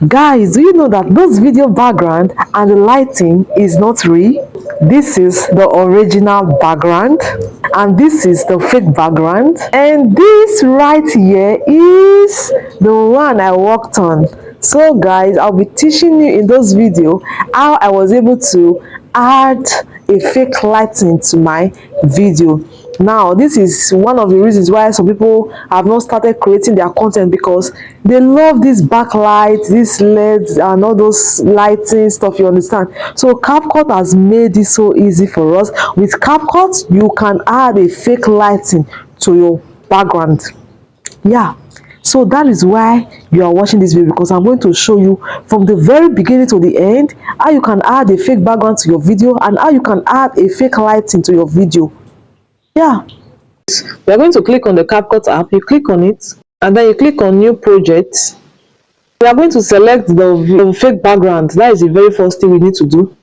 Guys, do you know that those video background and the lighting is not real? This is the original background and this is the fake background, and this right here is the one I worked on. So guys, I'll be teaching you in those video how I was able to add a fake lighting to my video. Now this is one of the reasons why some people have not started creating their content, because they love this backlight, these LEDs and all those lighting stuff, you understand. So Capcut has made this so easy for us. With Capcut you can add a fake lighting to your background. Yeah, so that is why you are watching this video, because I'm going to show you from the very beginning to the end how you can add a fake background to your video and how you can add a fake lighting to your video. Yeah, we are going to click on the Capcut app. You click on it and then you click on new project. We are going to select the fake background. That is the very first thing we need to do.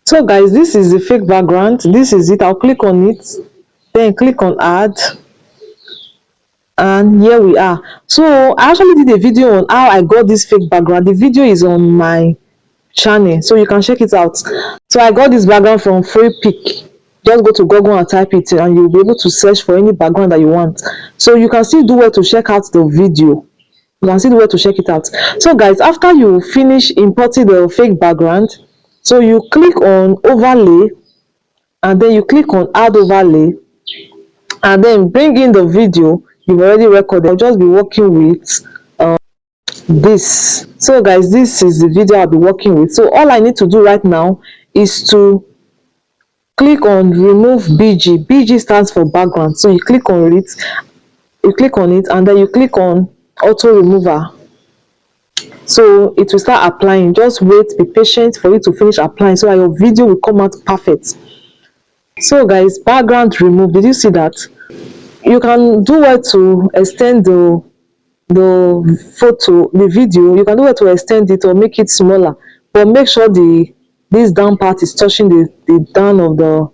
So guys, this is the fake background. This is it. I'll click on it, then click on add, and here we are. So I actually did a video on how I got this fake background. The video is on my channel, so you can check it out. So I got this background from Free Pick. Just go to Google and type it and you'll be able to search for any background that you want. So you can still do well to check out the video. You can still do well to check it out. So guys, after you finish importing the fake background, so you click on overlay and then you click on add overlay and then bring in the video you've already recorded. I'll just be working with this. So guys, this is the video I'll be working with. So all I need to do right now is to click on remove BG. BG stands for background. So you click on it, and then you click on auto remover. So it will start applying. Just wait, be patient for it to finish applying so that your video will come out perfect. So guys, background removed. Did you see that? You can do well to extend the photo, the video. You can do well to extend it or make it smaller, but make sure this down part is touching the down of the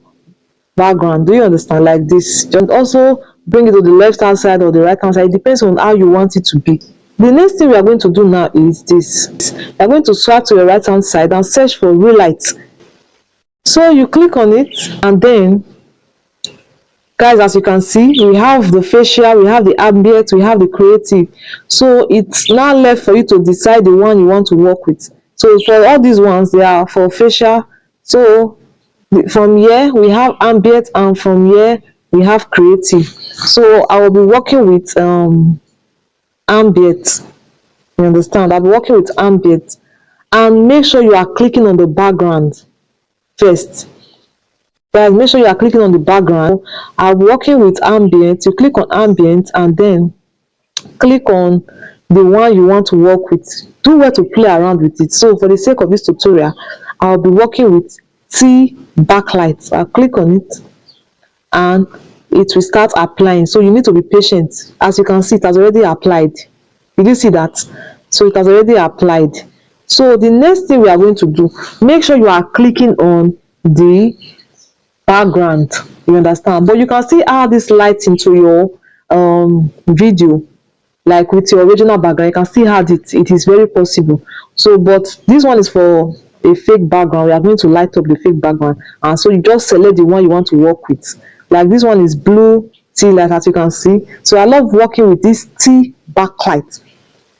background. Do you understand? Like this. Just also bring it to the left hand side or the right hand side. It depends on how you want it to be. The next thing we are going to do now is this. We are going to swipe to the right hand side and search for RELIGHT. So you click on it, and then guys, as you can see, we have the facial, we have the ambient, we have the creative. So it's now left for you to decide the one you want to work with. So for all these ones, they are for facial. So from here we have ambient, and from here we have creative. So I will be working with ambient. You understand? I'll be working with ambient, and make sure you are clicking on the background first. Guys, make sure you are clicking on the background. I'm working with ambient. You click on ambient and then click on the one you want to work with. Do well to play around with it. So for the sake of this tutorial, I'll be working with T backlight. I'll click on it and it will start applying. So you need to be patient. As you can see, it has already applied. Did you see that? So it has already applied. So the next thing we are going to do, make sure you are clicking on the background. You understand? But you can still add this light into your video, like with your original background. You can still add it. It is very possible. So but this one is for a fake background. We are going to light up the fake background, and so you just select the one you want to work with. Like this one is blue tea light, as you can see. So I love working with this tea backlight.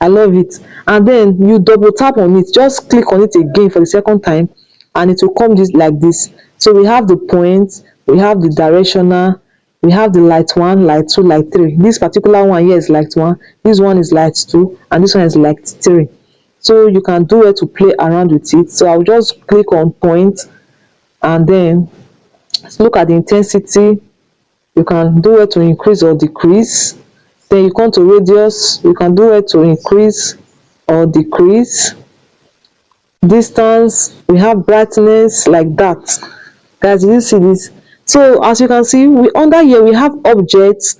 I love it. And then you double tap on it. Just click on it again for the second time and it will come just like this. So we have the points, we have the directional, we have the light 1, light 2, light 3. This particular one here is light 1, this one is light 2, and this one is light 3. So you can do it to play around with it. So I'll just click on point and then look at the intensity. You can do it to increase or decrease. Then you come to radius. You can do it to increase or decrease. Distance, we have brightness, like that. Guys, you see this? So as you can see, we under here we have objects.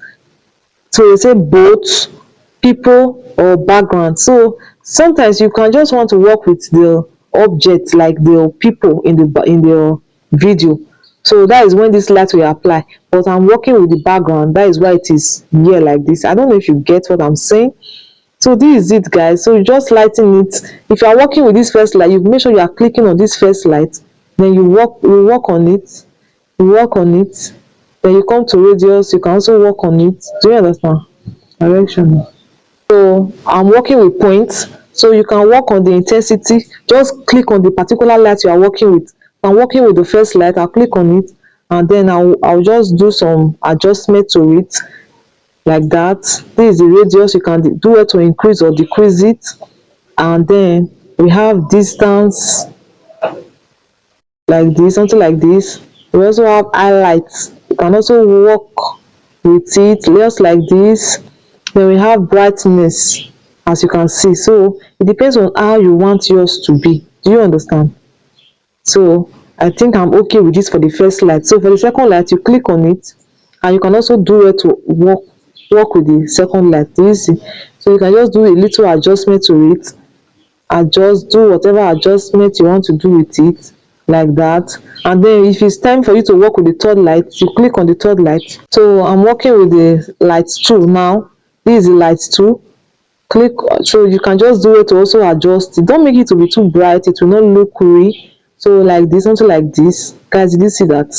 So you say both people or background. So sometimes you can just want to work with the object, like the people in the video. So that is when this light will apply. But I'm working with the background. That is why it is here like this. I don't know if you get what I'm saying. So this is it, guys. So you just lighten it. If you are working with this first light, you make sure you are clicking on this first light, then you work on it, you work on it, then you come to radius, you can also work on it. Do you understand? Direction. So I'm working with points, so you can work on the intensity. Just click on the particular light you are working with. I'm working with the first light, I'll click on it, and then I'll just do some adjustment to it, like that. This is the radius. You can do it to increase or decrease it. And then we have distance, like this, something like this. We also have highlights. You can also work with it just like this. Then we have brightness, as you can see. So it depends on how you want yours to be. Do you understand? So I think I'm okay with this for the first light. So for the second light, you click on it, and you can also do it to work with the second light. Do you see? So you can just do a little adjustment to it, do whatever adjustment you want to do with it, like that. And then if it's time for you to work with the third light, you click on the third light. So I'm working with the light 2 now. This is the light 2. Click, so you can just do it to also adjust it. Don't make it to be too bright, it will not look cool. So like this, something like this. Guys, did you see that?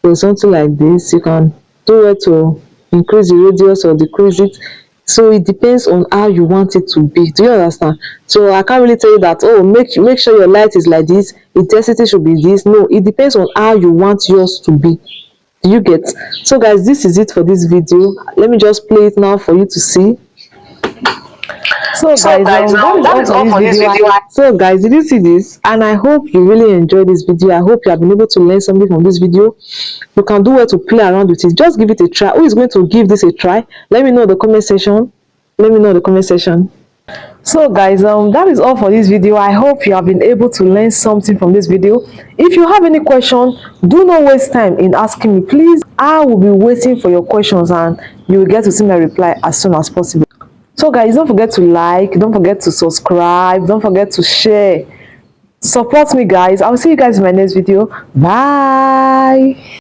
So something like this, you can do it to increase the radius or decrease it. So it depends on how you want it to be. Do you understand? So I can't really tell you that, oh, make sure your light is like this, intensity should be this. No, it depends on how you want yours to be. Do you get? So guys, this is it for this video. Let me just play it now for you to see. So guys, that is all for this video. So guys, did you see this? And I hope you really enjoyed this video. I hope you have been able to learn something from this video. You can do well to play around with it. Just give it a try. Who is going to give this a try? Let me know in the comment section. Let me know in the comment section. So guys, that is all for this video. I hope you have been able to learn something from this video. If you have any question, do not waste time in asking me, please. I will be waiting for your questions, and you will get to see my reply as soon as possible. So guys, don't forget to like, don't forget to subscribe, don't forget to share. Support me, guys. I'll see you guys in my next video. Bye.